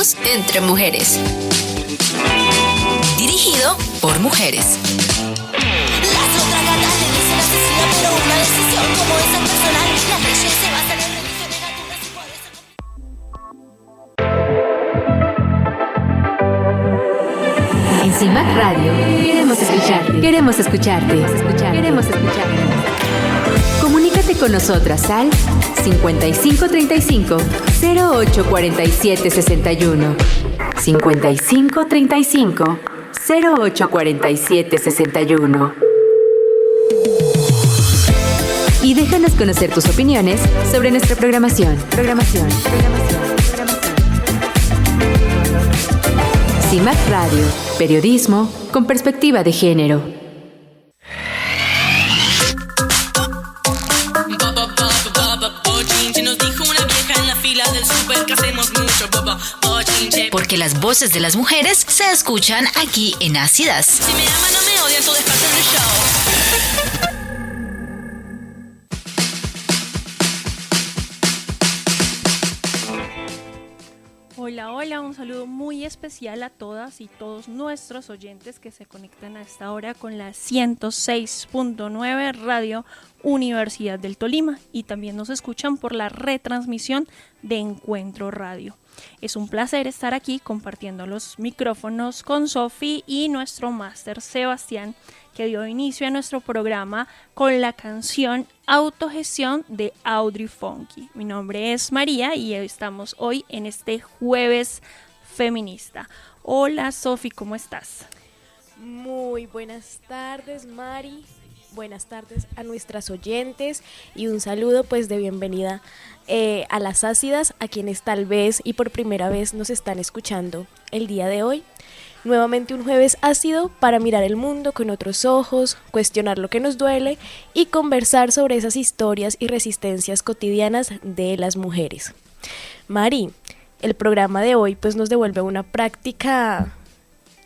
Negocios entre mujeres. Dirigido por mujeres. Las otras gatas le dicen asesina, pero una decisión como esa personal. Las leyes se basan en religiones gatunas y por eso... En CIMAC Radio queremos escucharte. Queremos escucharte. Comunícate con nosotras al 5535 0847 61. 5535 0847 61. Y déjanos conocer tus opiniones sobre nuestra programación. CIMAC Radio, periodismo con perspectiva de género. Porque las voces de las mujeres se escuchan aquí en Ácidas. Si me aman o me odian, todo es parte del show. Hola, un saludo muy especial a todas y todos nuestros oyentes que se conectan a esta hora con la 106.9 Radio Universidad del Tolima y también nos escuchan por la retransmisión de Encuentro Radio. Es un placer estar aquí compartiendo los micrófonos con Sofi y nuestro máster Sebastián, que dio inicio a nuestro programa con la canción Autogestión de Audrey Funky. Mi nombre es María y estamos hoy en este jueves feminista. Hola Sofi, ¿cómo estás? Muy buenas tardes, Mari. Buenas tardes a nuestras oyentes y un saludo pues de bienvenida a las ácidas, a quienes tal vez y por primera vez nos están escuchando el día de hoy. Nuevamente un jueves ácido para mirar el mundo con otros ojos, cuestionar lo que nos duele y conversar sobre esas historias y resistencias cotidianas de las mujeres. Mari, el programa de hoy pues nos devuelve una práctica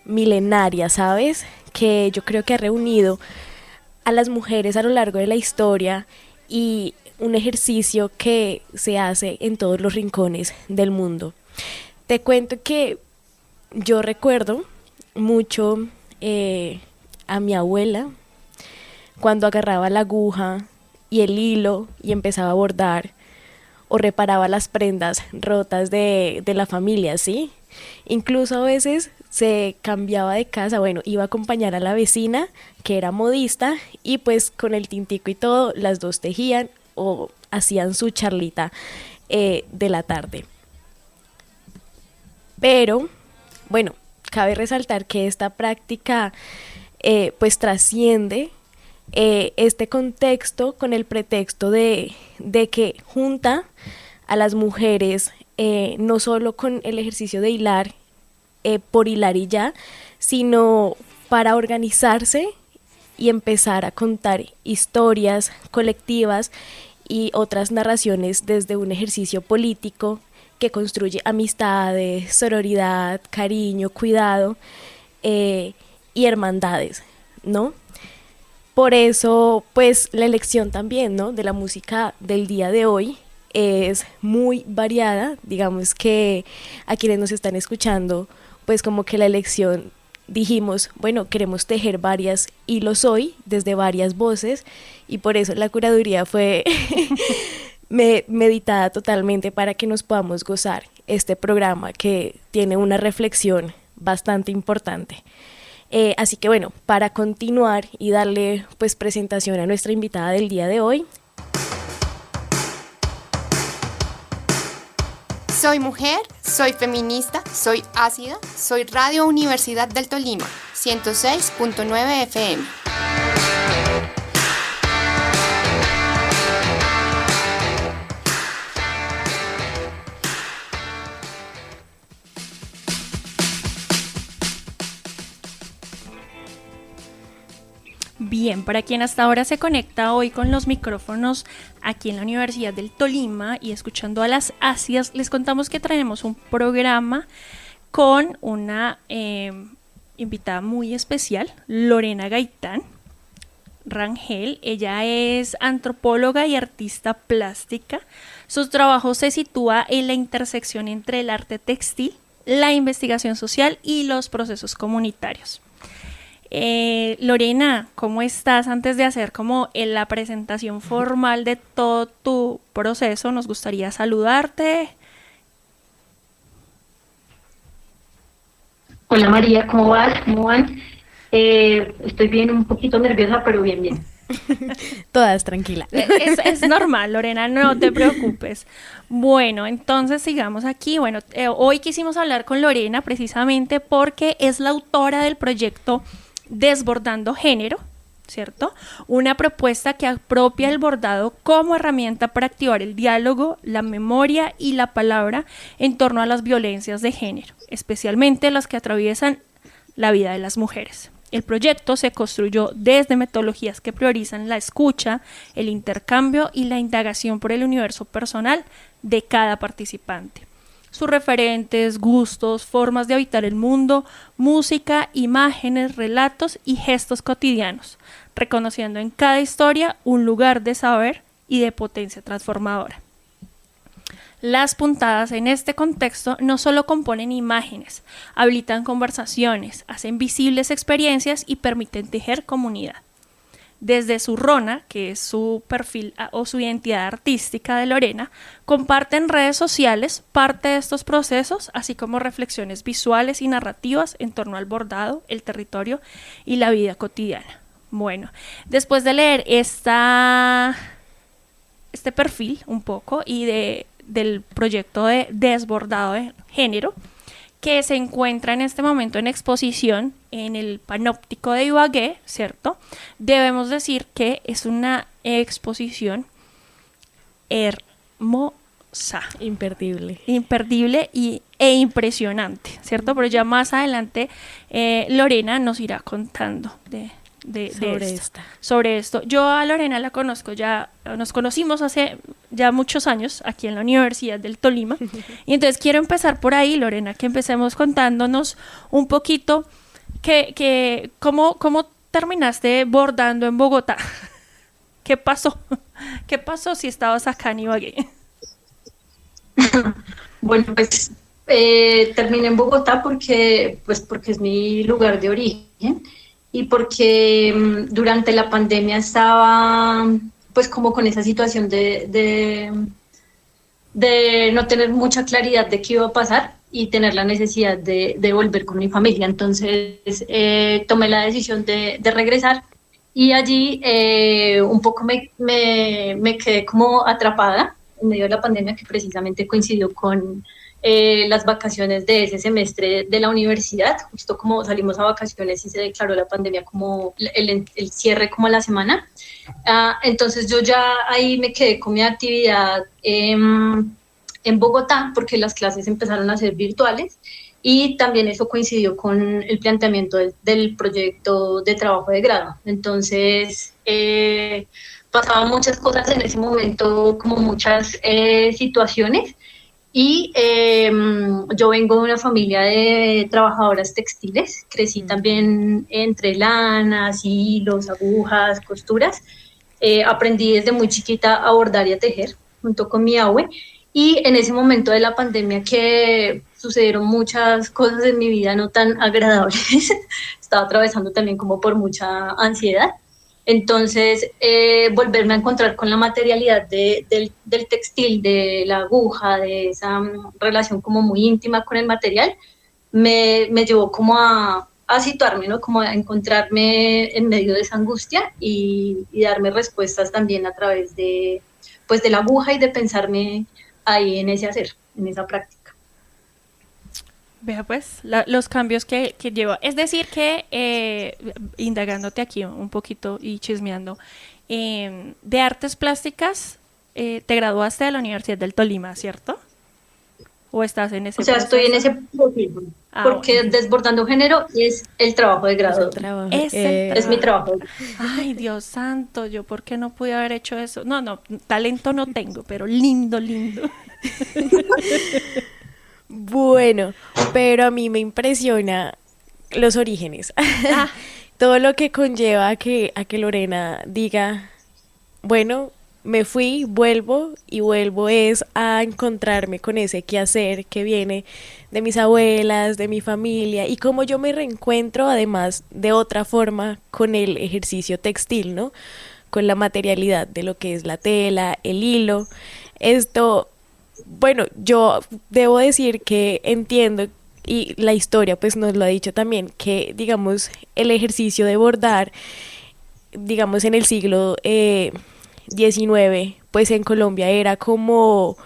milenaria, ¿sabes? Que yo creo que ha reunido a las mujeres a lo largo de la historia y un ejercicio que se hace en todos los rincones del mundo. Te cuento que yo recuerdo mucho a mi abuela cuando agarraba la aguja y el hilo y empezaba a bordar o reparaba las prendas rotas de la familia, ¿sí? Incluso a veces se cambiaba de casa, bueno, iba a acompañar a la vecina que era modista y pues con el tintico y todo las dos tejían o hacían su charlita de la tarde. Pero, bueno, cabe resaltar que esta práctica pues trasciende este contexto con el pretexto de que junta a las mujeres no solo con el ejercicio de hilar por hilar y ya, sino para organizarse y empezar a contar historias colectivas y otras narraciones desde un ejercicio político que construye amistades, sororidad, cariño, cuidado y hermandades, ¿no? Por eso, pues, la elección también, ¿no?, de la música del día de hoy es muy variada. Digamos que a quienes nos están escuchando, pues como que la elección dijimos, bueno, queremos tejer varias hilos hoy desde varias voces y por eso la curaduría fue meditada totalmente para que nos podamos gozar este programa que tiene una reflexión bastante importante. Así que bueno, para continuar y darle pues presentación a nuestra invitada del día de hoy. Soy mujer, soy feminista, soy ácida, soy Radio Universidad del Tolima, 106.9 FM. Bien, para quien hasta ahora se conecta hoy con los micrófonos aquí en la Universidad del Tolima y escuchando a las ácidas, les contamos que traemos un programa con una invitada muy especial, Lorena Gaitán Rangel. Ella es antropóloga y artista plástica. Su trabajo se sitúa en la intersección entre el arte textil, la investigación social y los procesos comunitarios. Lorena, ¿cómo estás? Antes de hacer como la presentación formal de todo tu proceso, nos gustaría saludarte. Hola María, ¿cómo vas? ¿Cómo van? Estoy bien, un poquito nerviosa, pero bien, bien. Todas tranquila. Es normal, Lorena, no te preocupes. Bueno, entonces sigamos aquí. Bueno, hoy quisimos hablar con Lorena precisamente porque es la autora del proyecto Desbordando Género, ¿cierto? Una propuesta que apropia el bordado como herramienta para activar el diálogo, la memoria y la palabra en torno a las violencias de género, especialmente las que atraviesan la vida de las mujeres. El proyecto se construyó desde metodologías que priorizan la escucha, el intercambio y la indagación por el universo personal de cada participante. Sus referentes, gustos, formas de habitar el mundo, música, imágenes, relatos y gestos cotidianos, reconociendo en cada historia un lugar de saber y de potencia transformadora. Las puntadas en este contexto no solo componen imágenes, habilitan conversaciones, hacen visibles experiencias y permiten tejer comunidad. Desde su Rona, que es su perfil o su identidad artística de Lorena, comparte en redes sociales parte de estos procesos, así como reflexiones visuales y narrativas en torno al bordado, el territorio y la vida cotidiana. Bueno, después de leer este perfil un poco y del proyecto de Desbordado de Género, que se encuentra en este momento en exposición en el Panóptico de Ibagué, ¿cierto? Debemos decir que es una exposición hermosa. Imperdible. Imperdible e impresionante, ¿cierto? Pero ya más adelante Lorena nos irá contando sobre esto. Yo a Lorena la conozco nos conocimos hace ya muchos años aquí en la Universidad del Tolima y entonces quiero empezar por ahí, Lorena, que empecemos contándonos un poquito cómo terminaste bordando en Bogotá. ¿Qué pasó? ¿Qué pasó si estabas acá en Ibagué? Bueno, pues terminé en Bogotá porque es mi lugar de origen y porque durante la pandemia estaba pues como con esa situación de no tener mucha claridad de qué iba a pasar y tener la necesidad de volver con mi familia. Entonces tomé la decisión de regresar y allí un poco me quedé como atrapada en medio de la pandemia, que precisamente coincidió con las vacaciones de ese semestre de la universidad, justo como salimos a vacaciones y se declaró la pandemia como el cierre como a la semana. Entonces yo ya ahí me quedé con mi actividad en Bogotá porque las clases empezaron a ser virtuales y también eso coincidió con el planteamiento del proyecto de trabajo de grado. Entonces pasaban muchas cosas en ese momento, como muchas situaciones. Y yo vengo de una familia de trabajadoras textiles, crecí también entre lanas, hilos, agujas, costuras, aprendí desde muy chiquita a bordar y a tejer junto con mi abue, y en ese momento de la pandemia que sucedieron muchas cosas en mi vida no tan agradables, estaba atravesando también como por mucha ansiedad. Entonces, volverme a encontrar con la materialidad del textil, de la aguja, de esa relación como muy íntima con el material, me llevó como a situarme, ¿no? Como a encontrarme en medio de esa angustia y darme respuestas también a través de la aguja y de pensarme ahí en ese hacer, en esa práctica. Vea pues, los cambios que lleva. Es decir que, indagándote aquí un poquito y chismeando, de artes plásticas te graduaste de la Universidad del Tolima, ¿cierto? ¿O estás en ese proceso? Estoy en ese proceso, porque bueno, Desbordando Género es el trabajo de grado. Es mi trabajo. Ay, Dios santo, ¿yo por qué no pude haber hecho eso? No, talento no tengo, pero lindo. Bueno, pero a mí me impresiona los orígenes. Todo lo que conlleva a que Lorena diga, bueno, me fui, vuelvo y vuelvo es a encontrarme con ese quehacer que viene de mis abuelas, de mi familia y cómo yo me reencuentro además de otra forma con el ejercicio textil, ¿no? Con la materialidad de lo que es la tela, el hilo. Esto, bueno, yo debo decir que entiendo y la historia pues nos lo ha dicho también, que digamos el ejercicio de bordar, digamos en el siglo XIX, pues en Colombia era como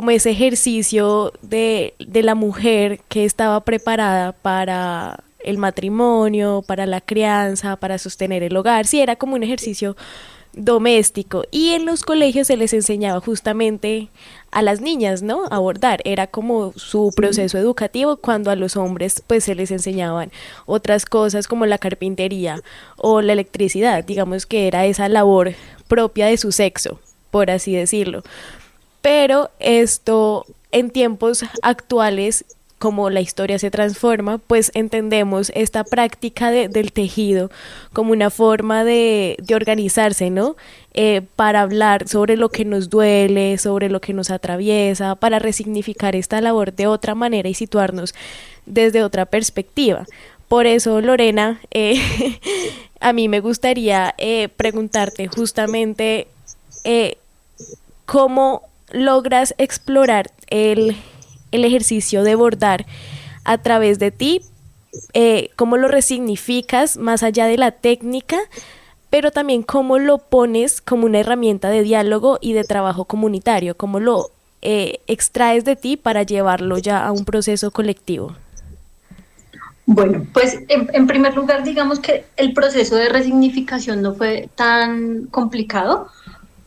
ese ejercicio de la mujer que estaba preparada para el matrimonio, para la crianza, para sostener el hogar. Sí, era como un ejercicio doméstico y en los colegios se les enseñaba justamente a las niñas, ¿no? A bordar, era como su proceso educativo, cuando a los hombres pues se les enseñaban otras cosas como la carpintería o la electricidad, digamos que era esa labor propia de su sexo, por así decirlo. Pero esto en tiempos actuales, como la historia se transforma, pues entendemos esta práctica del tejido como una forma de organizarse, ¿no? Para hablar sobre lo que nos duele, sobre lo que nos atraviesa, para resignificar esta labor de otra manera y situarnos desde otra perspectiva. Por eso, Lorena, a mí me gustaría preguntarte justamente cómo logras explorar el ejercicio de bordar a través de ti, cómo lo resignificas más allá de la técnica, pero también cómo lo pones como una herramienta de diálogo y de trabajo comunitario, cómo lo extraes de ti para llevarlo ya a un proceso colectivo. Bueno, pues en primer lugar, digamos que el proceso de resignificación no fue tan complicado,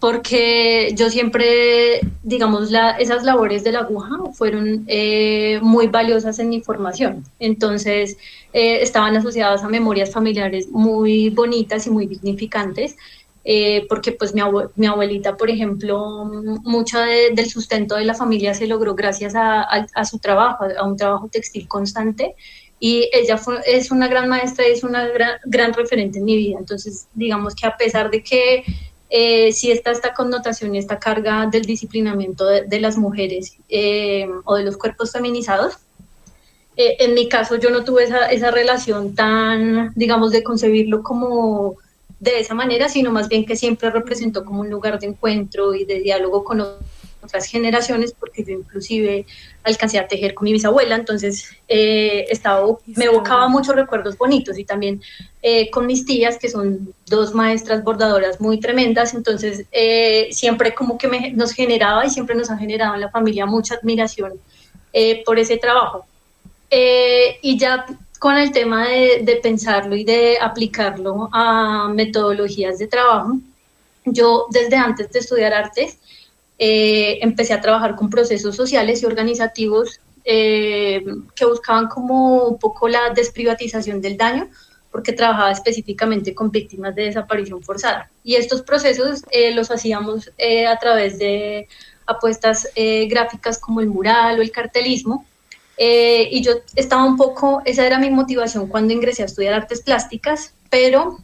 porque yo siempre, digamos, esas labores de la aguja fueron muy valiosas en mi formación. Entonces, estaban asociadas a memorias familiares muy bonitas y muy dignificantes, porque pues mi abuelita, por ejemplo, mucho del sustento de la familia se logró gracias a su trabajo, a un trabajo textil constante. Y ella es una gran maestra y es una gran referente en mi vida. Entonces, digamos que a pesar de que sí está esta connotación y esta carga del disciplinamiento de las mujeres o de los cuerpos feminizados, en mi caso yo no tuve esa relación tan, digamos, de concebirlo como de esa manera, sino más bien que siempre representó como un lugar de encuentro y de diálogo con otras generaciones, porque yo inclusive alcancé a tejer con mi bisabuela, entonces me evocaba muchos recuerdos bonitos, y también con mis tías, que son dos maestras bordadoras muy tremendas, entonces siempre como que nos generaba y siempre nos ha generado en la familia mucha admiración por ese trabajo. Y ya con el tema de pensarlo y de aplicarlo a metodologías de trabajo, yo desde antes de estudiar artes empecé a trabajar con procesos sociales y organizativos que buscaban como un poco la desprivatización del daño, porque trabajaba específicamente con víctimas de desaparición forzada. Y estos procesos los hacíamos a través de apuestas gráficas como el mural o el cartelismo. Y yo estaba un poco, esa era mi motivación cuando ingresé a estudiar artes plásticas, pero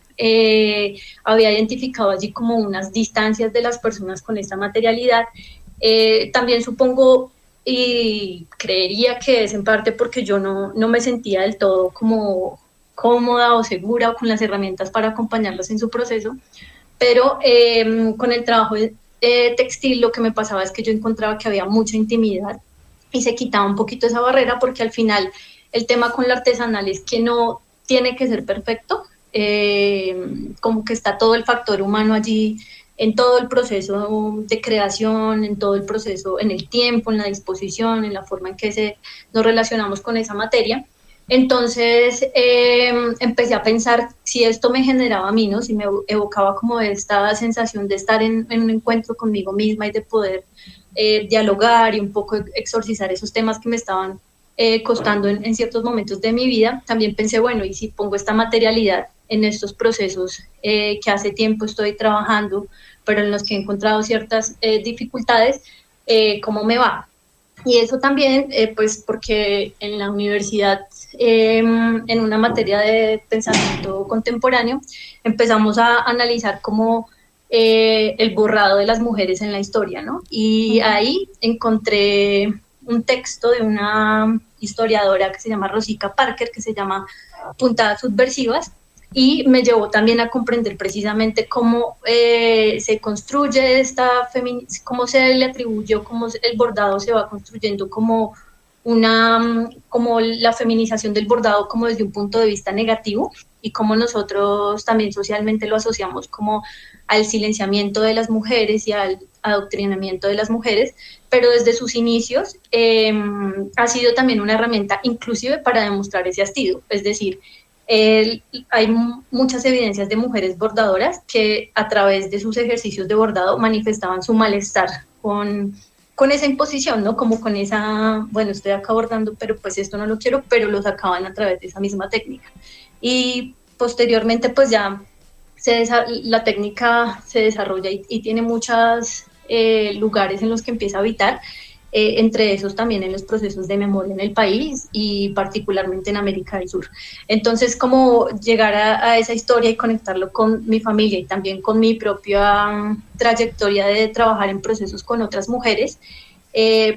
había identificado allí como unas distancias de las personas con esta materialidad. También supongo y creería que es en parte porque yo no me sentía del todo como cómoda o segura o con las herramientas para acompañarlos en su proceso, pero con el trabajo textil lo que me pasaba es que yo encontraba que había mucha intimidad y se quitaba un poquito esa barrera, porque al final el tema con la artesanal es que no tiene que ser perfecto, como que está todo el factor humano allí en todo el proceso de creación, en todo el proceso, en el tiempo, en la disposición, en la forma en que nos relacionamos con esa materia. Entonces empecé a pensar si esto me generaba a mí, ¿no? Si me evocaba como esta sensación de estar en un encuentro conmigo misma y de poder dialogar y un poco exorcizar esos temas que me estaban costando en ciertos momentos de mi vida. También pensé, bueno, y si pongo esta materialidad en estos procesos que hace tiempo estoy trabajando, pero en los que he encontrado ciertas dificultades, ¿cómo me va? Y eso también, pues porque en la universidad, en una materia de pensamiento contemporáneo, empezamos a analizar cómo el borrado de las mujeres en la historia, ¿no? Y ahí encontré un texto de una historiadora que se llama Rosika Parker, que se llama Puntadas Subversivas, y me llevó también a comprender precisamente cómo se construye cómo se le atribuyó, cómo el bordado se va construyendo como la feminización del bordado como desde un punto de vista negativo, y cómo nosotros también socialmente lo asociamos como al silenciamiento de las mujeres y al adoctrinamiento de las mujeres, pero desde sus inicios ha sido también una herramienta inclusive para demostrar ese hastío, es decir, hay muchas evidencias de mujeres bordadoras que a través de sus ejercicios de bordado manifestaban su malestar con esa imposición, ¿no? Como con esa, bueno, estoy acá bordando, pero pues esto no lo quiero, pero lo sacaban a través de esa misma técnica. Y posteriormente pues ya la técnica se desarrolla y tiene muchos lugares en los que empieza a habitar, entre esos también en los procesos de memoria en el país y particularmente en América del Sur. Entonces, como llegar a esa historia y conectarlo con mi familia y también con mi propia trayectoria de trabajar en procesos con otras mujeres,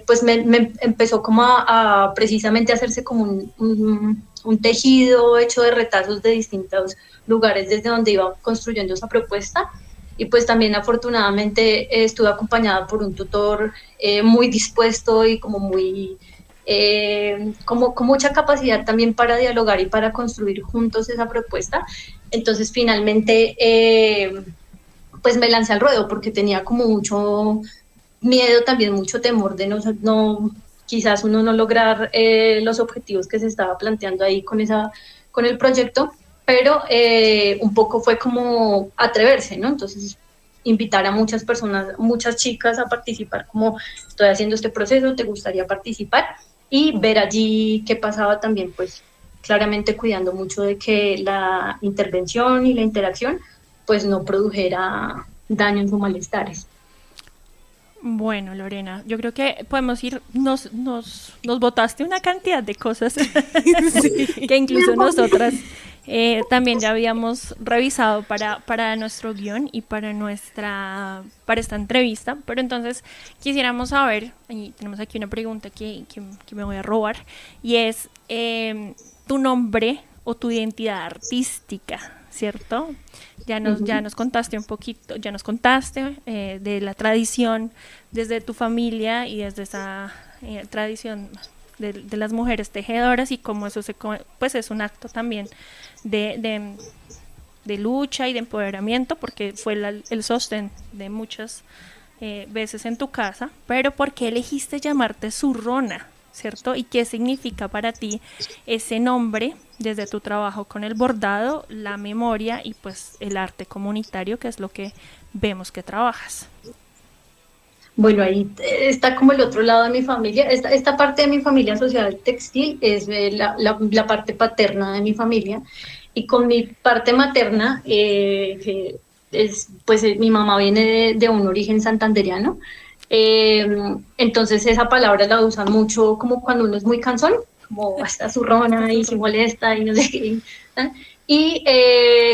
pues me empezó como a precisamente hacerse como un tejido hecho de retazos de distintos lugares desde donde iba construyendo esa propuesta. Y pues también afortunadamente estuve acompañada por un tutor muy dispuesto y como muy, como con mucha capacidad también para dialogar y para construir juntos esa propuesta. Entonces finalmente pues me lancé al ruedo porque tenía como mucho miedo, también mucho temor de no quizás uno no lograr los objetivos que se estaba planteando ahí con el proyecto, pero un poco fue como atreverse, ¿no? Entonces, invitar a muchas personas, muchas chicas a participar, como estoy haciendo este proceso, ¿te gustaría participar? Y ver allí qué pasaba también, pues claramente cuidando mucho de que la intervención y la interacción pues no produjera daños o malestares. Bueno, Lorena, yo creo que podemos ir, nos botaste una cantidad de cosas que incluso nosotras también ya habíamos revisado para nuestro guión y para esta entrevista, pero entonces quisiéramos saber, y tenemos aquí una pregunta que me voy a robar, y es tu nombre o tu identidad artística, ¿cierto? Ya nos contaste un poquito, de la tradición desde tu familia y desde esa tradición de las mujeres tejedoras y cómo eso pues es un acto también de lucha y de empoderamiento, porque fue el sostén de muchas veces en tu casa. Pero ¿por qué elegiste llamarte Zurrona, cierto? ¿Y qué significa para ti ese nombre desde tu trabajo con el bordado, la memoria y pues el arte comunitario, que es lo que vemos que trabajas? Bueno, ahí está como el otro lado de mi familia. Esta parte de mi familia asociada al textil es la parte paterna de mi familia. Y con mi parte materna, mi mamá viene de un origen santandereano. Entonces esa palabra la usan mucho como cuando uno es muy cansón, como está zurrona y se molesta y no sé qué. ¿Eh? Y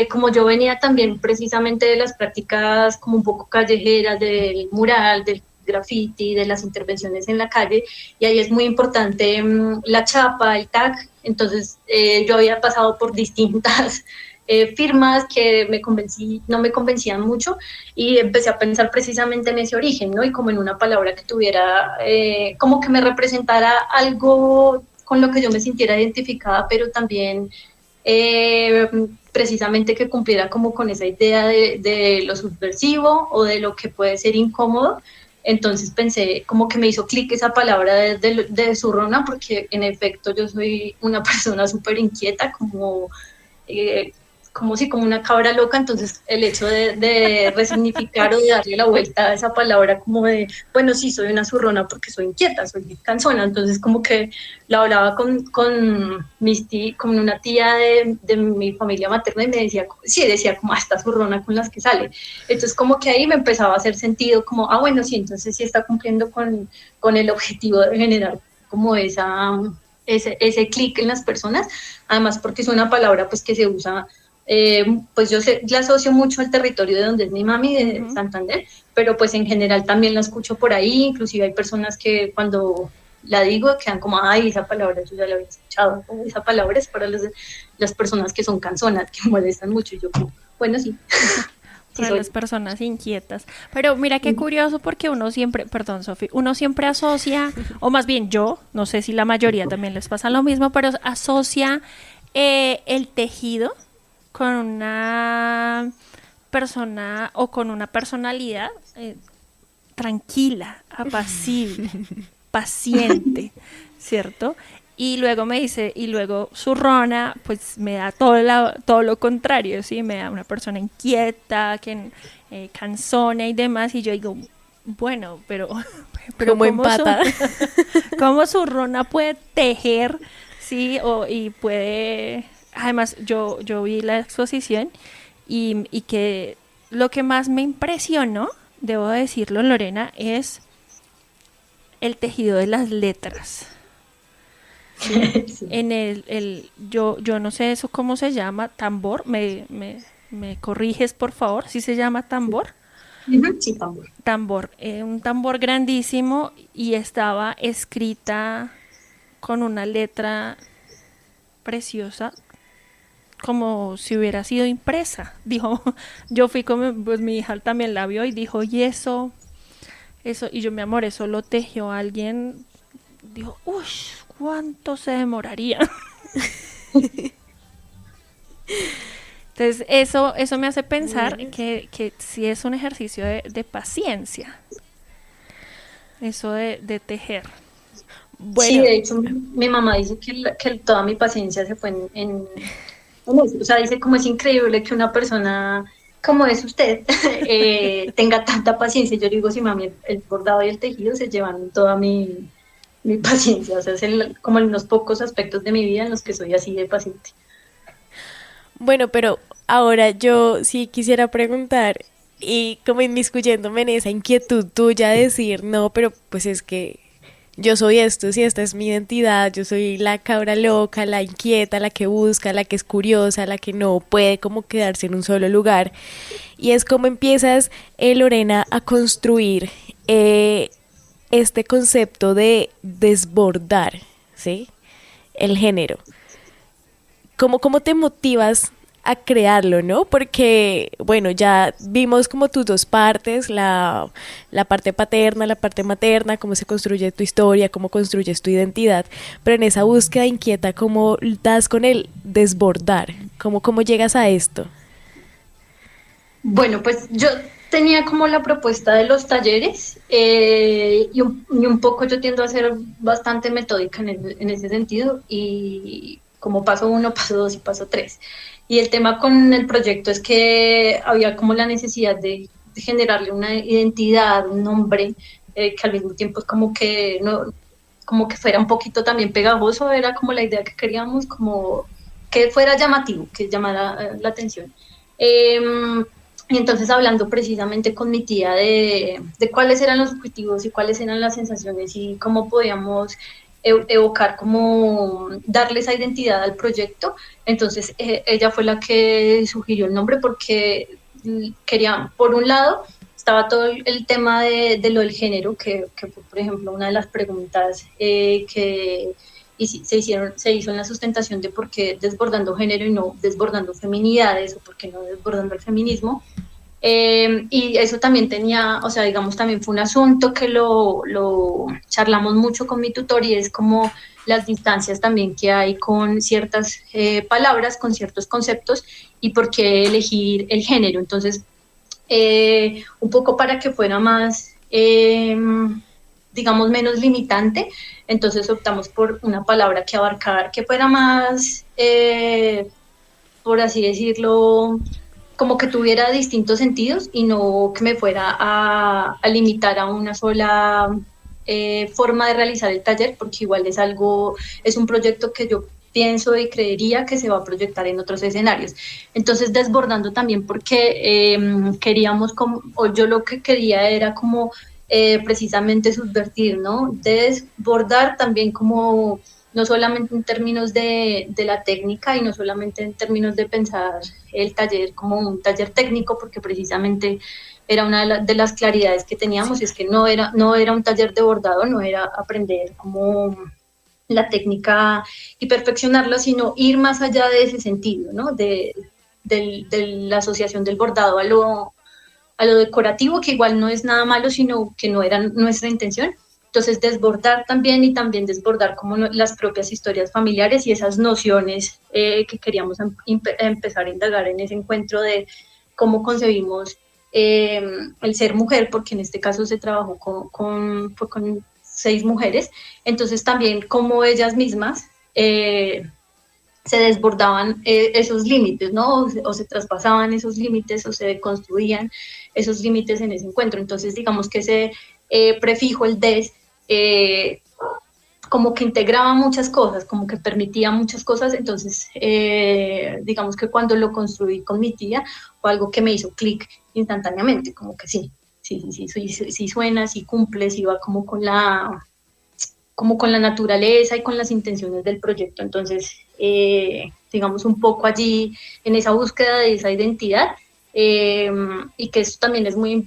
como yo venía también precisamente de las prácticas como un poco callejeras, del mural, del graffiti, de las intervenciones en la calle, y ahí es muy importante la chapa, el tag. Entonces yo había pasado por distintas firmas que no me convencían mucho, y empecé a pensar precisamente en ese origen, ¿no? Y como en una palabra que tuviera, como que me representara algo con lo que yo me sintiera identificada, pero también precisamente que cumpliera como con esa idea de lo subversivo o de lo que puede ser incómodo. Entonces pensé, como que me hizo clic esa palabra de zurrona, porque en efecto yo soy una persona súper inquieta, como una cabra loca. Entonces el hecho de resignificar o de darle la vuelta a esa palabra, como de, bueno, sí, soy una zurrona porque soy inquieta, soy cansona. Entonces como que la hablaba con una tía de mi familia materna, y me decía como esta zurrona con las que sale. Entonces como que ahí me empezaba a hacer sentido, como, bueno, sí, entonces sí está cumpliendo con el objetivo de generar como ese clic en las personas, además porque es una palabra pues que se usa pues yo la asocio mucho al territorio de donde es mi mami, de Santander, pero pues en general también la escucho por ahí, inclusive hay personas que cuando la digo quedan como, ay, esa palabra yo ya la había escuchado, como esa palabra es para las personas que son canzonas, que molestan mucho, y yo como, bueno, sí. Para las personas inquietas. Pero mira qué curioso, porque uno siempre, perdón, Sofi, uno siempre asocia, o más bien yo, no sé si la mayoría también les pasa lo mismo, pero asocia el tejido con una persona o con una personalidad tranquila, apacible, paciente, ¿cierto? Y luego me dice, y luego zurrona, pues me da todo lo contrario, ¿sí? Me da una persona inquieta, cansona y demás, y yo digo, bueno, pero ¿Cómo empata? ¿Cómo zurrona puede tejer, sí? Y puede, además, yo vi la exposición y que lo que más me impresionó, debo decirlo, Lorena, es el tejido de las letras. Sí. En yo no sé eso cómo se llama, tambor, me corriges por favor, si se llama tambor. Sí, tambor. Tambor, un tambor grandísimo y estaba escrita con una letra preciosa, como si hubiera sido impresa. Dijo, yo fui como, pues mi hija también la vio y dijo, y eso, y yo, mi amor, eso lo tejió alguien. Dijo, uy, ¿cuánto se demoraría? Entonces, eso me hace pensar que sí es un ejercicio de paciencia. Eso de tejer. Bueno. Sí, de hecho, mi mamá dice que toda mi paciencia se fue en eso. O sea, dice como es increíble que una persona como es usted tenga tanta paciencia. Yo digo, sí, mami, el bordado y el tejido se llevan toda mi paciencia, o sea, es como en los pocos aspectos de mi vida en los que soy así de paciente. Bueno, pero ahora yo sí quisiera preguntar, y como inmiscuyéndome en esa inquietud tuya de decir, no, pero pues es que yo soy esto, sí, esta es mi identidad, yo soy la cabra loca, la inquieta, la que busca, la que es curiosa, la que no puede como quedarse en un solo lugar, y es como empiezas, Lorena, a construir este concepto de desbordar, ¿sí? El género. ¿Cómo te motivas a crearlo, no? Porque, bueno, ya vimos como tus dos partes, la parte paterna, la parte materna, cómo se construye tu historia, cómo construyes tu identidad, pero en esa búsqueda inquieta, ¿cómo das con el desbordar? ¿Cómo llegas a esto? Bueno, pues yo tenía como la propuesta de los talleres y un poco yo tiendo a ser bastante metódica en ese sentido y como paso 1, paso 2 y paso 3. Y el tema con el proyecto es que había como la necesidad de generarle una identidad, un nombre que al mismo tiempo es como que fuera un poquito también pegajoso, era como la idea que queríamos, como que fuera llamativo, que llamara la atención. Y entonces hablando precisamente con mi tía de cuáles eran los objetivos y cuáles eran las sensaciones y cómo podíamos evocar, cómo darle esa identidad al proyecto, entonces ella fue la que sugirió el nombre porque quería, por un lado, estaba todo el tema de lo del género, que fue, por ejemplo, una de las preguntas que se hizo en la sustentación de por qué desbordando género y no desbordando feminidades, o por qué no desbordando el feminismo. Y eso también tenía, o sea, digamos, también fue un asunto que lo charlamos mucho con mi tutor, y es como las distancias también que hay con ciertas palabras, con ciertos conceptos, y por qué elegir el género. Entonces, un poco para que fuera más, digamos, menos limitante, entonces optamos por una palabra que fuera más, por así decirlo, como que tuviera distintos sentidos y no que me fuera a limitar a una sola forma de realizar el taller, porque igual es un proyecto que yo pienso y creería que se va a proyectar en otros escenarios. Entonces, desbordando también porque queríamos, o yo lo que quería era como precisamente subvertir, ¿no? Desbordar también como no solamente en términos de la técnica y no solamente en términos de pensar el taller como un taller técnico, porque precisamente era una de las claridades que teníamos, y es que no era un taller de bordado, no era aprender como la técnica y perfeccionarla, sino ir más allá de ese sentido, ¿no? De la asociación del bordado a lo decorativo, que igual no es nada malo, sino que no era nuestra intención. Entonces, desbordar también, y también desbordar como las propias historias familiares y esas nociones que queríamos empezar a indagar en ese encuentro de cómo concebimos el ser mujer, porque en este caso se trabajó con 6 mujeres. Entonces, también cómo ellas mismas se desbordaban esos límites, ¿no? O se traspasaban esos límites, o se deconstruían esos límites en ese encuentro. Entonces, digamos que ese prefijo, el des, como que integraba muchas cosas, como que permitía muchas cosas. Entonces, digamos que cuando lo construí con mi tía, fue algo que me hizo clic instantáneamente, como que sí suena, sí cumple, sí va como con la naturaleza y con las intenciones del proyecto. Entonces, digamos, un poco allí en esa búsqueda de esa identidad, y que eso también es muy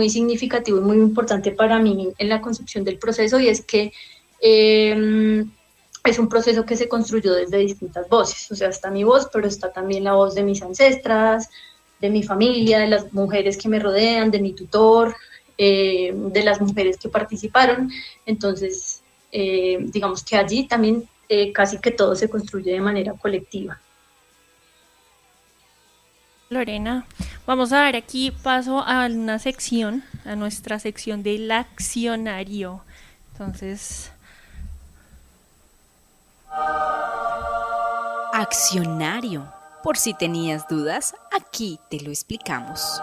significativo y muy importante para mí en la concepción del proceso, y es que es un proceso que se construyó desde distintas voces. O sea, está mi voz, pero está también la voz de mis ancestras, de mi familia, de las mujeres que me rodean, de mi tutor, de las mujeres que participaron. Entonces, digamos que allí también casi que todo se construye de manera colectiva. Lorena, vamos a dar aquí paso a una sección, a nuestra sección del accionario. Entonces, Accionario. Por si tenías dudas, aquí te lo explicamos.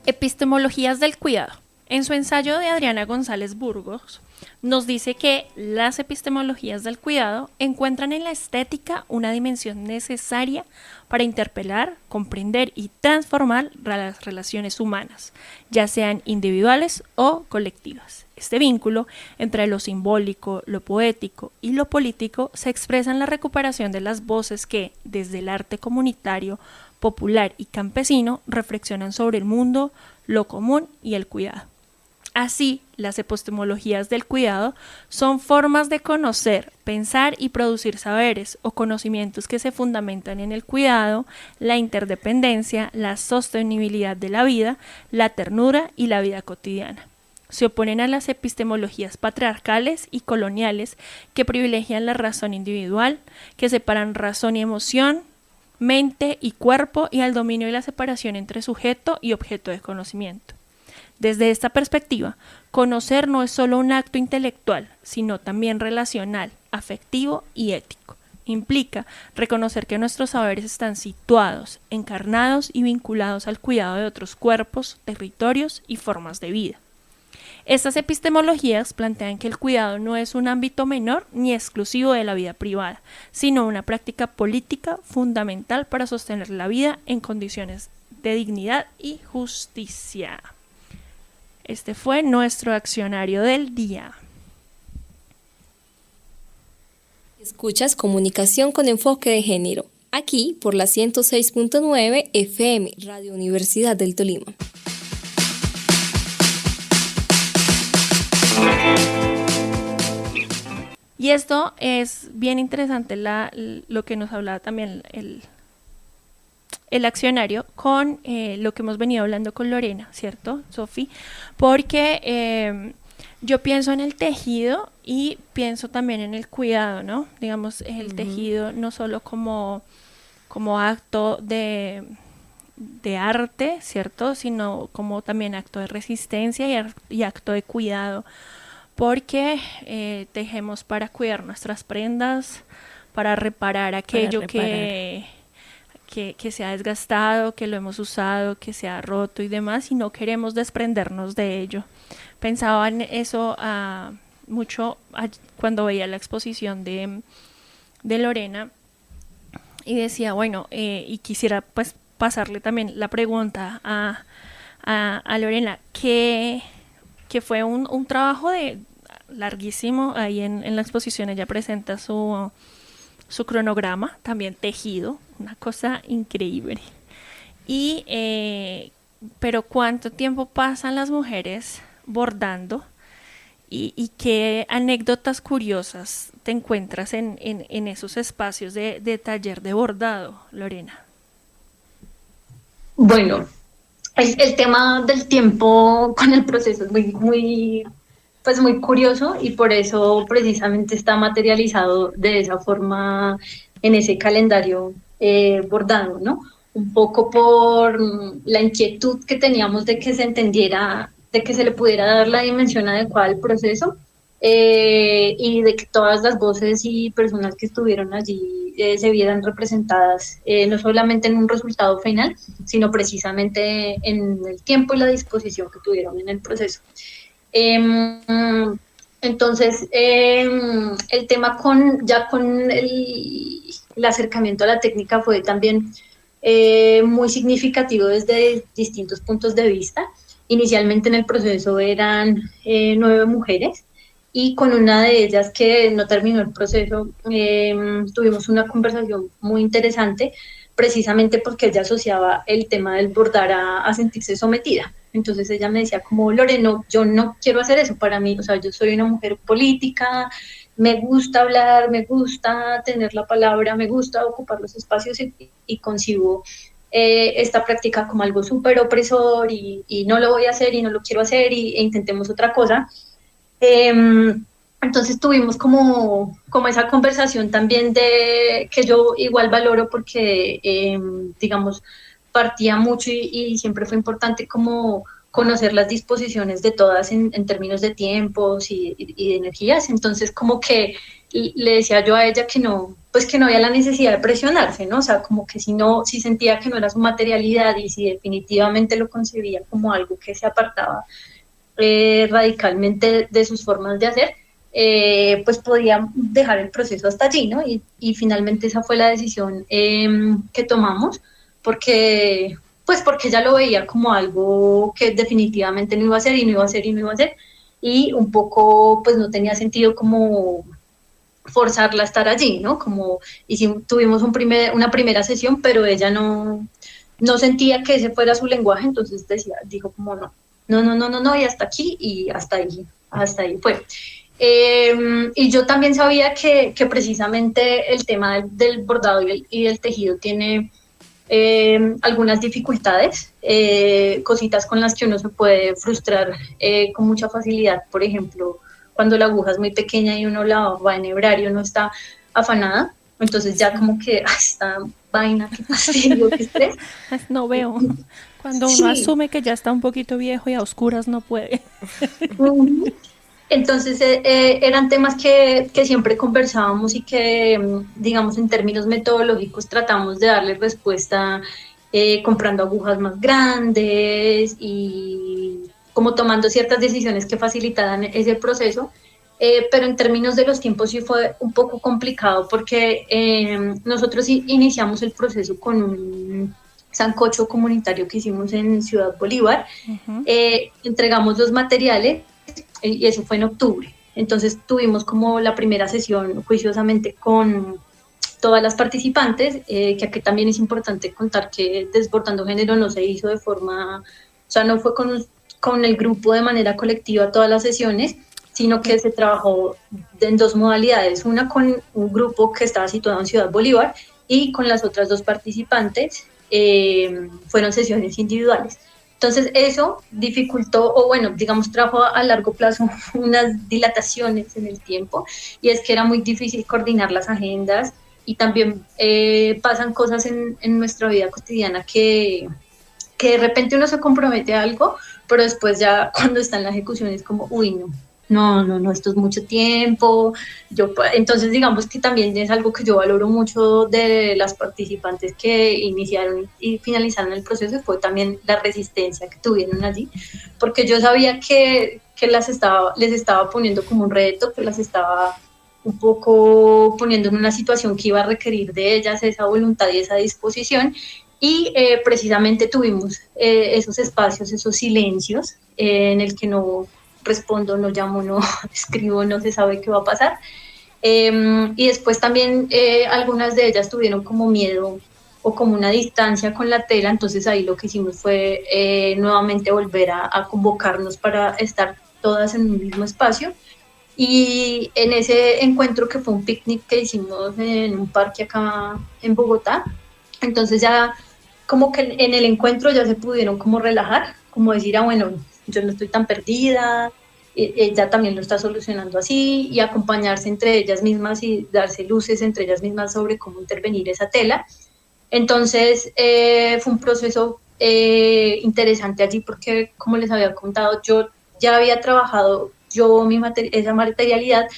epistemologías del cuidado. En su ensayo de Adriana González Burgos, nos dice que las epistemologías del cuidado encuentran en la estética una dimensión necesaria para interpelar, comprender y transformar las relaciones humanas, ya sean individuales o colectivas. Este vínculo entre lo simbólico, lo poético y lo político se expresa en la recuperación de las voces que, desde el arte comunitario, popular y campesino, reflexionan sobre el mundo, lo común y el cuidado. Así, las epistemologías del cuidado son formas de conocer, pensar y producir saberes o conocimientos que se fundamentan en el cuidado, la interdependencia, la sostenibilidad de la vida, la ternura y la vida cotidiana. Se oponen a las epistemologías patriarcales y coloniales que privilegian la razón individual, que separan razón y emoción, mente y cuerpo, y al dominio y la separación entre sujeto y objeto de conocimiento. Desde esta perspectiva, conocer no es solo un acto intelectual, sino también relacional, afectivo y ético. Implica reconocer que nuestros saberes están situados, encarnados y vinculados al cuidado de otros cuerpos, territorios y formas de vida. Estas epistemologías plantean que el cuidado no es un ámbito menor ni exclusivo de la vida privada, sino una práctica política fundamental para sostener la vida en condiciones de dignidad y justicia. Este fue nuestro accionario del día. Escuchas Comunicación con Enfoque de Género, aquí por la 106.9 FM, Radio Universidad del Tolima. Y esto es bien interesante, lo que nos hablaba también el accionario con lo que hemos venido hablando con Lorena, ¿cierto, Sofi? Porque yo pienso en el tejido y pienso también en el cuidado, ¿no? Digamos, el tejido no solo como acto de arte, ¿cierto? Sino como también acto de resistencia y acto de cuidado, porque tejemos para cuidar nuestras prendas, para reparar aquello que se ha desgastado, que lo hemos usado, que se ha roto y demás, y no queremos desprendernos de ello. Pensaba en eso mucho cuando veía la exposición de Lorena, y decía, bueno, y quisiera pues pasarle también la pregunta a Lorena, que fue un trabajo larguísimo. Ahí en la exposición ella presenta su cronograma, también tejido, una cosa increíble. Pero ¿cuánto tiempo pasan las mujeres bordando? ¿Y qué anécdotas curiosas te encuentras en esos espacios de taller de bordado, Lorena? Bueno, el tema del tiempo con el proceso es pues muy curioso, y por eso precisamente está materializado de esa forma en ese calendario bordado, ¿no? Un poco por la inquietud que teníamos de que se entendiera, de que se le pudiera dar la dimensión adecuada al proceso, y de que todas las voces y personas que estuvieron allí se vieran representadas, no solamente en un resultado final, sino precisamente en el tiempo y la disposición que tuvieron en el proceso. Entonces, el tema con el acercamiento a la técnica fue también muy significativo desde distintos puntos de vista. Inicialmente en el proceso eran 9 mujeres, y con una de ellas que no terminó el proceso tuvimos una conversación muy interesante, precisamente porque ella asociaba el tema del bordar a sentirse sometida. Entonces ella me decía como, Lorena, yo no quiero hacer eso para mí, o sea, yo soy una mujer política, me gusta hablar, me gusta tener la palabra, me gusta ocupar los espacios, y concibo esta práctica como algo súper opresor, y no lo voy a hacer y no lo quiero hacer, e intentemos otra cosa. Entonces tuvimos como esa conversación también de que yo igual valoro, porque digamos partía mucho y siempre fue importante como conocer las disposiciones de todas en términos de tiempos y de energías. Entonces como que le decía yo a ella que no había la necesidad de presionarse, ¿no? O sea, como que si sentía que no era su materialidad, y si definitivamente lo concebía como algo que se apartaba radicalmente de sus formas de hacer, pues podía dejar el proceso hasta allí, ¿no? Y finalmente esa fue la decisión que tomamos, porque ya lo veía como algo que definitivamente no iba a hacer, y no iba a hacer, y no iba a hacer, y un poco pues no tenía sentido como forzarla a estar allí, ¿no? Tuvimos una primera sesión, pero ella no sentía que ese fuera su lenguaje, entonces dijo como no, y hasta aquí, y hasta ahí fue. Y yo también sabía que precisamente el tema del bordado y del tejido tiene algunas dificultades, cositas con las que uno se puede frustrar con mucha facilidad. Por ejemplo, cuando la aguja es muy pequeña y uno la va a enhebrar y uno está afanada, entonces ya como que esta vaina, qué fastidio, qué estrés. No veo. Cuando uno asume que ya está un poquito viejo y a oscuras no puede. Entonces eran temas que siempre conversábamos, y que, digamos, en términos metodológicos tratamos de darle respuesta comprando agujas más grandes y como tomando ciertas decisiones que facilitaran ese proceso. Pero en términos de los tiempos sí fue un poco complicado, porque nosotros iniciamos el proceso con un sancocho comunitario que hicimos en Ciudad Bolívar. Entregamos los materiales y eso fue en octubre. Entonces tuvimos como la primera sesión juiciosamente con todas las participantes, que aquí también es importante contar que Desbordando Género no se hizo de forma, o sea, no fue con el grupo de manera colectiva todas las sesiones, sino que se trabajó en 2 modalidades, una con un grupo que estaba situado en Ciudad Bolívar, y con las otras 2 participantes fueron sesiones individuales. Entonces eso dificultó, o bueno, digamos, trajo a largo plazo unas dilataciones en el tiempo, y es que era muy difícil coordinar las agendas, y también pasan cosas en nuestra vida cotidiana que de repente uno se compromete a algo, pero después ya cuando está en la ejecución es como, uy, no, esto es mucho tiempo. Entonces digamos que también es algo que yo valoro mucho de las participantes que iniciaron y finalizaron el proceso, fue también la resistencia que tuvieron allí, porque yo sabía que les estaba poniendo como un reto, que las estaba un poco poniendo en una situación que iba a requerir de ellas esa voluntad y esa disposición, Y precisamente tuvimos esos espacios, esos silencios en el que no respondo, no llamo, no escribo, no se sabe qué va a pasar. Y después también algunas de ellas tuvieron como miedo o como una distancia con la tela, entonces ahí lo que hicimos fue nuevamente volver a convocarnos para estar todas en un mismo espacio. Y en ese encuentro, que fue un picnic que hicimos en un parque acá en Bogotá, entonces ya como que en el encuentro ya se pudieron como relajar, como decir, bueno, yo no estoy tan perdida, ella también lo está solucionando así, y acompañarse entre ellas mismas y darse luces entre ellas mismas sobre cómo intervenir esa tela. Entonces fue un proceso interesante allí porque, como les había contado, yo ya había trabajado esa materialidad,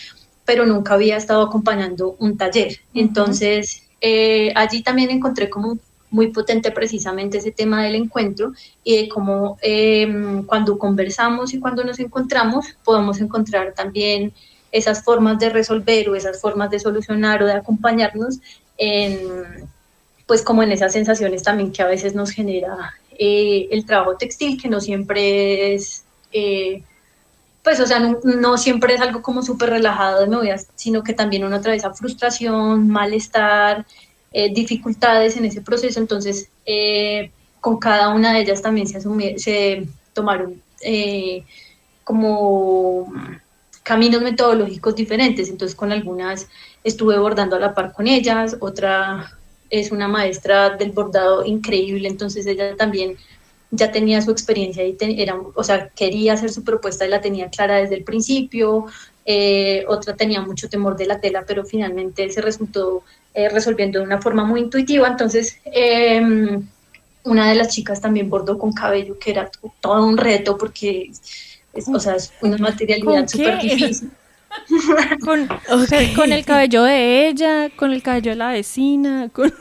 pero nunca había estado acompañando un taller. Entonces allí también encontré como muy potente precisamente ese tema del encuentro y de cómo cuando conversamos y cuando nos encontramos podemos encontrar también esas formas de resolver o esas formas de solucionar o de acompañarnos pues como en esas sensaciones también que a veces nos genera el trabajo textil, que no siempre es pues, o sea, no siempre es algo como súper relajado de novias, sino que también uno atraviesa frustración, malestar, dificultades en ese proceso. Entonces, con cada una de ellas también se tomaron como caminos metodológicos diferentes. Entonces, con algunas estuve bordando a la par con ellas, otra es una maestra del bordado increíble, entonces ella también ya tenía su experiencia y o sea, quería hacer su propuesta y la tenía clara desde el principio. Otra tenía mucho temor de la tela, pero finalmente se resultó resolviendo de una forma muy intuitiva. Entonces, una de las chicas también bordó con cabello, que era todo un reto porque o sea, es una materialidad súper difícil. Con el cabello de ella, con el cabello de la vecina, con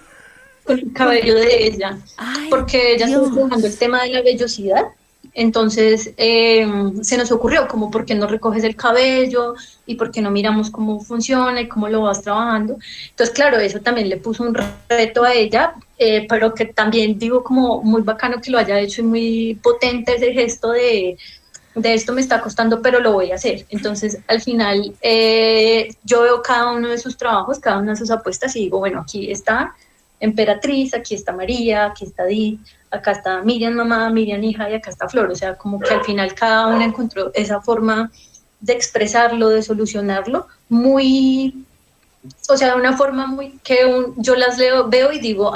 el cabello de ella. Ay, porque ella estaba trabajando el tema de la vellosidad. Entonces se nos ocurrió como por qué no recoges el cabello y por qué no miramos cómo funciona y cómo lo vas trabajando. Entonces, claro, eso también le puso un reto a ella, pero que también digo como muy bacano que lo haya hecho y muy potente ese gesto de esto me está costando, pero lo voy a hacer. Entonces, al final, yo veo cada uno de sus trabajos, cada una de sus apuestas y digo, bueno, aquí está Emperatriz, aquí está María, aquí está Di, acá está Miriam mamá, Miriam hija y acá está Flor. O sea, como que al final cada una encontró esa forma de expresarlo, de solucionarlo, muy, o sea, de una forma muy que yo las veo y digo,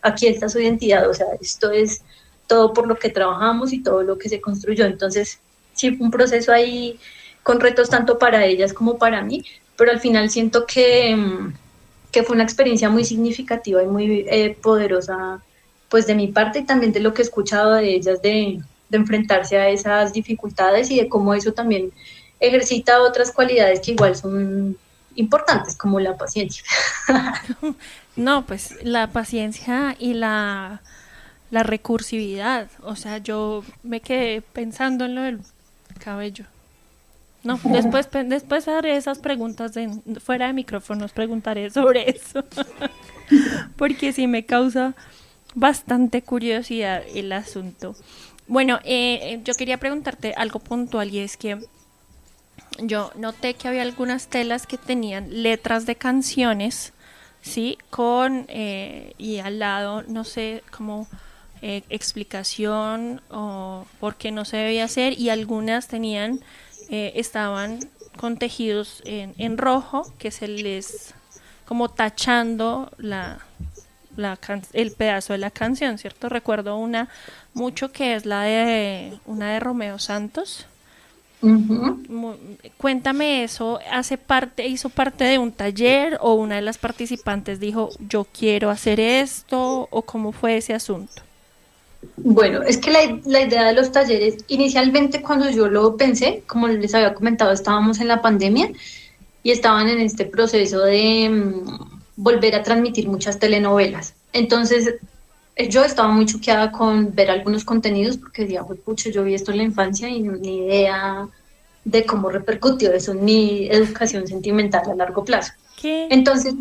aquí está su identidad, o sea, esto es todo por lo que trabajamos y todo lo que se construyó. Entonces, sí fue un proceso ahí con retos tanto para ellas como para mí, pero al final siento que fue una experiencia muy significativa y muy poderosa, pues de mi parte y también de lo que he escuchado de ellas, de enfrentarse a esas dificultades y de cómo eso también ejercita otras cualidades que igual son importantes, como la paciencia. No, pues la paciencia y la recursividad. O sea, yo me quedé pensando en lo del cabello. No, después haré esas preguntas fuera de micrófonos, preguntaré sobre eso, porque sí me causa bastante curiosidad el asunto. Bueno, yo quería preguntarte algo puntual y es que yo noté que había algunas telas que tenían letras de canciones, ¿sí? Y al lado, no sé, como explicación o por qué no se debía hacer, y algunas tenían... estaban con tejidos en rojo, que se les como tachando el pedazo de la canción, ¿cierto? Recuerdo una mucho que es una de Romeo Santos. Uh-huh. Cuéntame eso, ¿hizo parte de un taller o una de las participantes dijo yo quiero hacer esto, o cómo fue ese asunto? Bueno, es que la idea de los talleres, inicialmente cuando yo lo pensé, como les había comentado, estábamos en la pandemia y estaban en este proceso de volver a transmitir muchas telenovelas. Entonces, yo estaba muy choqueada con ver algunos contenidos porque decía, pucha, yo vi esto en la infancia y ni idea de cómo repercutió eso en mi educación sentimental a largo plazo. ¿Qué? Entonces,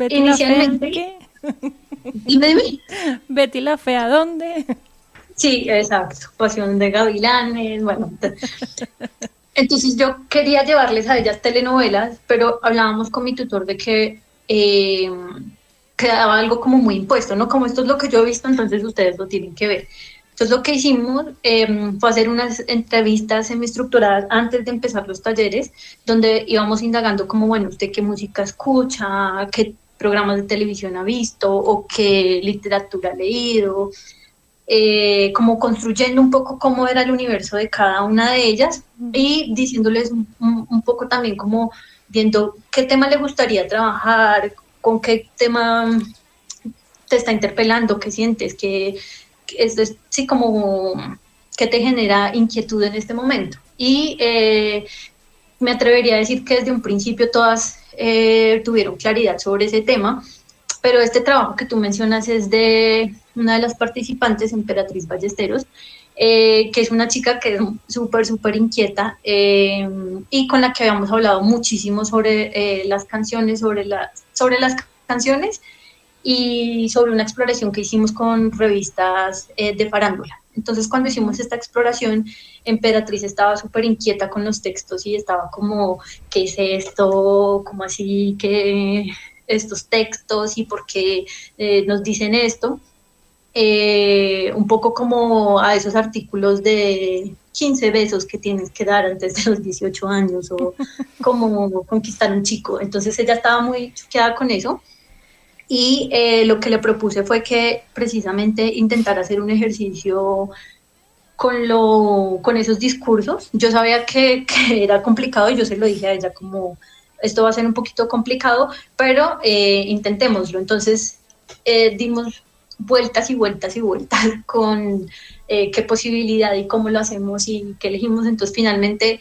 inicialmente... Dime, dime. Betty la Fea, ¿dónde? Sí, exacto. Pasión de Gavilanes, bueno. Entonces yo quería llevarles a ellas telenovelas, pero hablábamos con mi tutor de que quedaba algo como muy impuesto, ¿no? Como esto es lo que yo he visto, entonces ustedes lo tienen que ver. Entonces lo que hicimos fue hacer unas entrevistas semiestructuradas antes de empezar los talleres, donde íbamos indagando como, bueno, usted qué música escucha, qué programas de televisión ha visto o qué literatura ha leído, como construyendo un poco cómo era el universo de cada una de ellas y diciéndoles un poco también como viendo qué tema le gustaría trabajar, con qué tema te está interpelando, qué sientes, sí, como que te genera inquietud en este momento. Y me atrevería a decir que desde un principio todas tuvieron claridad sobre ese tema, pero este trabajo que tú mencionas es de una de las participantes, Emperatriz Ballesteros, que es una chica que es súper inquieta y con la que habíamos hablado muchísimo sobre las canciones, sobre las canciones y sobre una exploración que hicimos con revistas de farándula. Entonces, cuando hicimos esta exploración, Emperatriz estaba súper inquieta con los textos y estaba como, ¿qué es esto? ¿Cómo así que estos textos y por qué nos dicen esto? Un poco como a esos artículos de 15 besos que tienes que dar antes de los 18 años o cómo conquistar un chico. Entonces ella estaba muy choqueada con eso y lo que le propuse fue que precisamente intentara hacer un ejercicio con esos discursos. Yo sabía que era complicado y yo se lo dije a ella como esto va a ser un poquito complicado, pero intentémoslo. Entonces dimos vueltas y vueltas y vueltas con qué posibilidad y cómo lo hacemos y qué elegimos. Entonces finalmente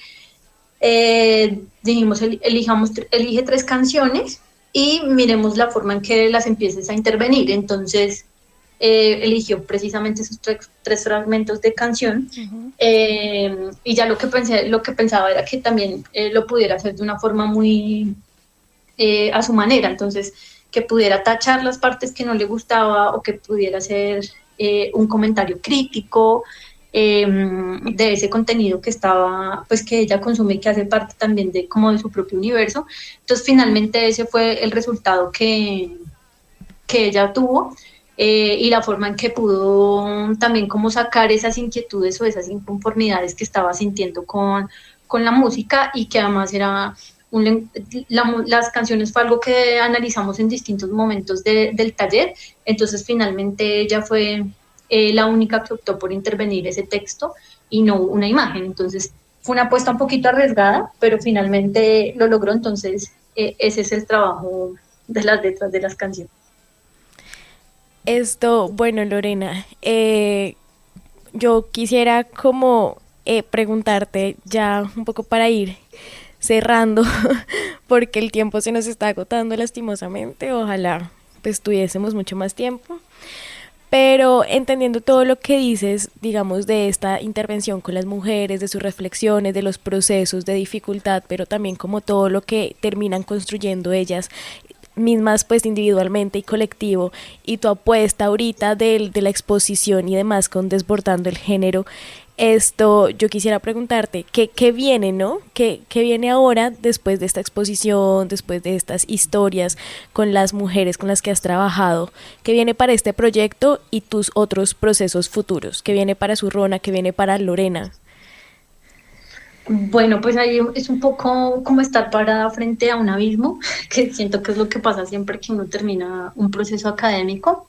dijimos elige 3 canciones y miremos la forma en que las empieces a intervenir. Entonces eligió precisamente esos 3 fragmentos de canción. Y ya lo que pensaba era que también lo pudiera hacer de una forma muy a su manera. Entonces que pudiera tachar las partes que no le gustaba o que pudiera hacer un comentario crítico de ese contenido que estaba, pues que ella consume y que hace parte también de como de su propio universo. Entonces finalmente ese fue el resultado que ella tuvo y la forma en que pudo también como sacar esas inquietudes o esas inconformidades que estaba sintiendo con la música y que además era las canciones fue algo que analizamos en distintos momentos del taller. Entonces finalmente ella fue la única que optó por intervenir ese texto y no una imagen. Entonces fue una apuesta un poquito arriesgada, pero finalmente lo logró. Entonces ese es el trabajo de las letras de las canciones. Bueno, Lorena, yo quisiera como preguntarte ya un poco para ir cerrando, porque el tiempo se nos está agotando lastimosamente. Ojalá pues tuviésemos mucho más tiempo, pero entendiendo todo lo que dices, digamos, de esta intervención con las mujeres, de sus reflexiones, de los procesos de dificultad, pero también como todo lo que terminan construyendo ellas mismas pues individualmente y colectivo, y tu apuesta ahorita de la exposición y demás con Desbordando el Género, yo quisiera preguntarte, ¿qué viene, no? ¿Qué viene ahora después de esta exposición, después de estas historias con las mujeres con las que has trabajado? ¿Qué viene para este proyecto y tus otros procesos futuros? ¿Qué viene para Zurrona? ¿Qué viene para Lorena? Bueno, pues ahí es un poco como estar parada frente a un abismo, que siento que es lo que pasa siempre que uno termina un proceso académico.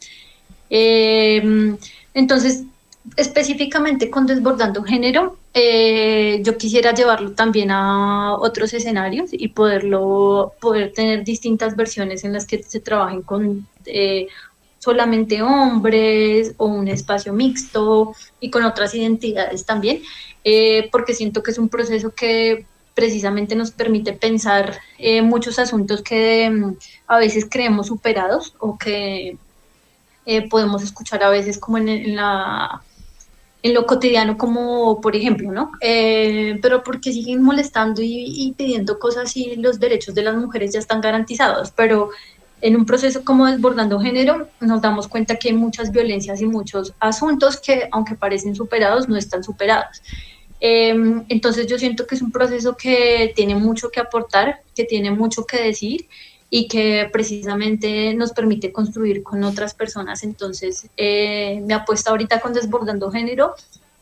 Entonces, específicamente con Desbordando Género, yo quisiera llevarlo también a otros escenarios y poder tener distintas versiones en las que se trabajen con solamente hombres o un espacio mixto y con otras identidades también, porque siento que es un proceso que precisamente nos permite pensar muchos asuntos que a veces creemos superados o que podemos escuchar a veces como en lo cotidiano, como por ejemplo, ¿no? Pero porque siguen molestando y pidiendo cosas y los derechos de las mujeres ya están garantizados, pero en un proceso como Desbordando Género nos damos cuenta que hay muchas violencias y muchos asuntos que, aunque parecen superados, no están superados. Entonces yo siento que es un proceso que tiene mucho que aportar, que tiene mucho que decir y que precisamente nos permite construir con otras personas. Entonces mi apuesta ahorita con Desbordando Género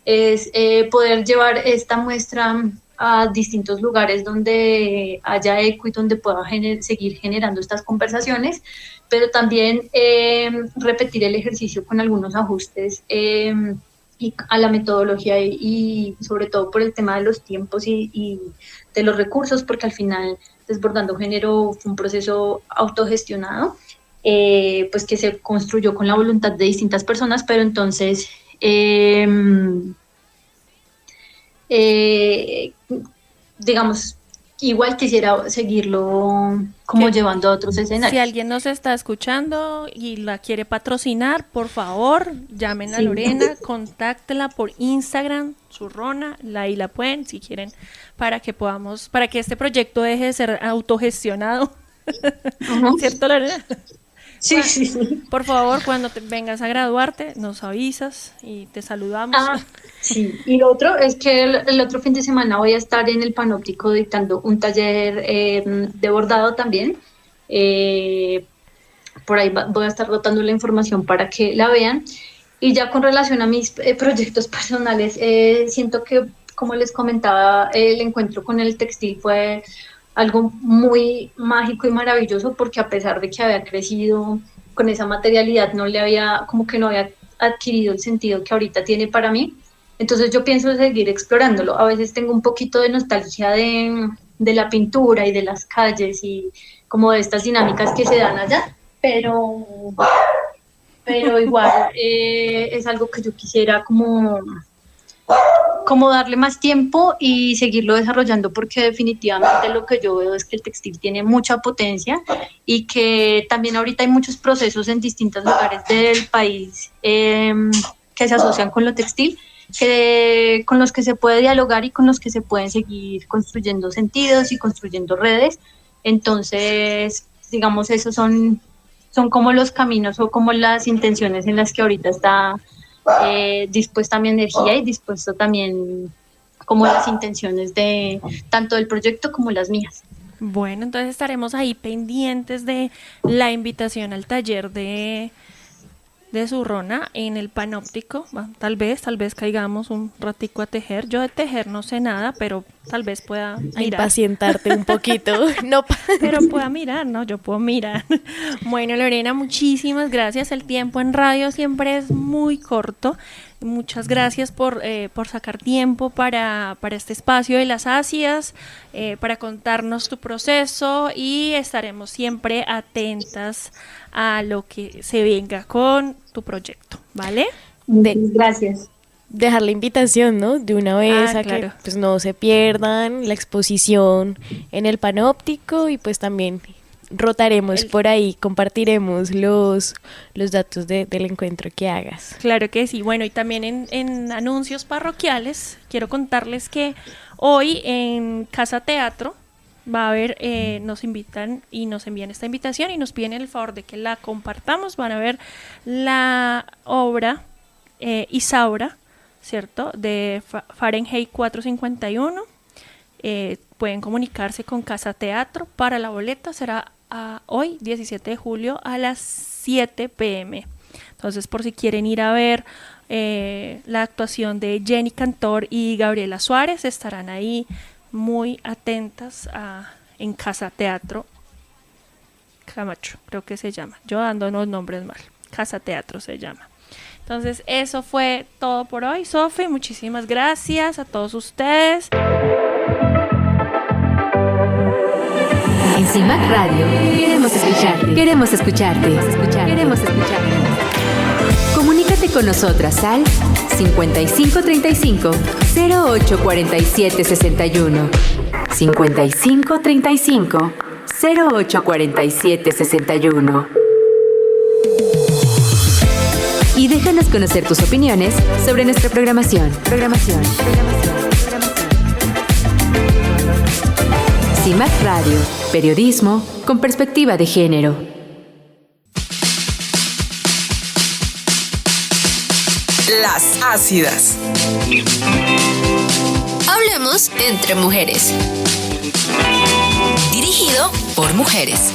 es poder llevar esta muestra a distintos lugares donde haya eco y donde pueda seguir generando estas conversaciones, pero también repetir el ejercicio con algunos ajustes y a la metodología y sobre todo por el tema de los tiempos y de los recursos, porque al final Desbordando Género fue un proceso autogestionado, pues que se construyó con la voluntad de distintas personas, pero entonces digamos, igual quisiera seguirlo como llevando a otros escenarios. Si alguien nos está escuchando y la quiere patrocinar, por favor, llamen a Lorena, contáctela por Instagram, Zurrona, ahí la pueden, si quieren, para que este proyecto deje de ser autogestionado. ¿Cierto, Lorena? Sí, sí, sí. Por favor, cuando vengas a graduarte, nos avisas y te saludamos. Sí, y lo otro es que el otro fin de semana voy a estar en el Panóptico dictando un taller de bordado también. Por ahí voy a estar rotando la información para que la vean. Y ya con relación a mis proyectos personales, siento que, como les comentaba, el encuentro con el textil fue algo muy mágico y maravilloso, porque a pesar de que había crecido con esa materialidad, no había adquirido el sentido que ahorita tiene para mí. Entonces yo pienso seguir explorándolo. A veces tengo un poquito de nostalgia de la pintura y de las calles y como de estas dinámicas que se dan allá, pero igual es algo que yo quisiera como darle más tiempo y seguirlo desarrollando, porque definitivamente lo que yo veo es que el textil tiene mucha potencia y que también ahorita hay muchos procesos en distintos lugares del país que se asocian con lo textil, con los que se puede dialogar y con los que se pueden seguir construyendo sentidos y construyendo redes. Entonces, digamos, esos son como los caminos o como las intenciones en las que ahorita está dispuesta mi energía y dispuesto también como las intenciones de tanto del proyecto como las mías. Bueno, entonces estaremos ahí pendientes de la invitación al taller de Zurrona en el Panóptico. Tal vez caigamos un ratico a tejer. Yo de tejer no sé nada, pero tal vez pueda mirar. Impacientarte un poquito. No, pero pueda mirar, ¿no? Yo puedo mirar. Bueno, Lorena, muchísimas gracias. El tiempo en radio siempre es muy corto. Muchas gracias por sacar tiempo para este espacio de las ácidas, para contarnos tu proceso, y estaremos siempre atentas a lo que se venga con tu proyecto, ¿vale? Gracias. Dejar la invitación, ¿no? De una vez a claro, que pues no se pierdan la exposición en el Panóptico, y pues también rotaremos por ahí, compartiremos los datos del encuentro que hagas. Claro que sí. Bueno, y también en anuncios parroquiales, quiero contarles que hoy en Casa Teatro va a haber, nos invitan y nos envían esta invitación y nos piden el favor de que la compartamos. Van a ver la obra Isaura, ¿cierto?, de Fahrenheit 451. Pueden comunicarse con Casa Teatro para la boleta. Será hoy, 17 de julio, a las 7 p.m. Entonces, por si quieren ir a ver la actuación de Jenny Cantor y Gabriela Suárez, estarán ahí muy atentas en Casa Teatro Camacho, creo que se llama. Yo dando unos nombres mal. Casa Teatro se llama. Entonces, eso fue todo por hoy, Sofi. Muchísimas gracias a todos ustedes. En CIMAC Radio queremos escucharte. Queremos escucharte. Queremos escucharte. Comunícate con nosotras al 5535 0847 61. 5535 0847 61. Y déjanos conocer tus opiniones sobre nuestra programación. CIMAC Radio, periodismo con perspectiva de género. Las Ácidas. Hablemos entre mujeres. Dirigido por mujeres.